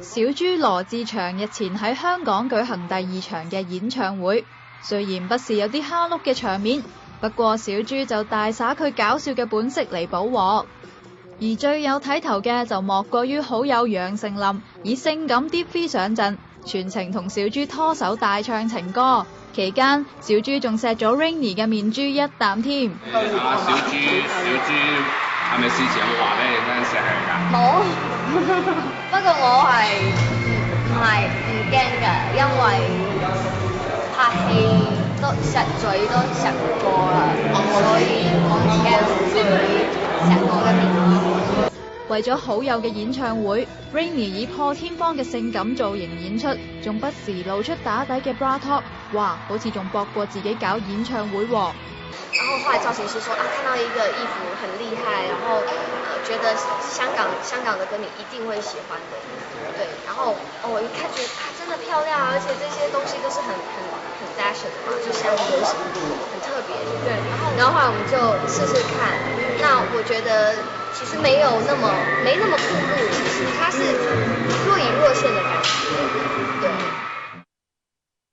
小豬羅志祥日前喺香港舉行第2場嘅演唱會，雖然不時有啲蝦碌嘅場面，不過小豬就大灑佢搞笑嘅本色嚟補鑊。而最有睇頭嘅就莫過於好友楊丞琳，以性感 Deep V 上陣，全程同小豬拖手大唱情歌。期間，小豬仲錫咗 Rainy 嘅面珠一啖添。小豬係咪事前有冇話俾你聽錫佢㗎？冇，不過我係唔驚㗎，因為拍戲都錫嘴都錫過啦，所以我唔驚佢錫我嘅面。為咗好友嘅演唱會 ，Rainy 以破天荒嘅性感造型演出，仲不時露出打底嘅 bra top， 哇，好似仲搏過自己搞演唱會喎。然後後來造型師說看到一個衣服很厲害，然後覺得香港的歌迷一定會喜歡的，對。然後我一看覺得真的漂亮，而且這些東西都是很 fashion 的嘛，就像流行很特別，對。然後後來我們就試試看，那我覺得其實沒那麼暴露，其實。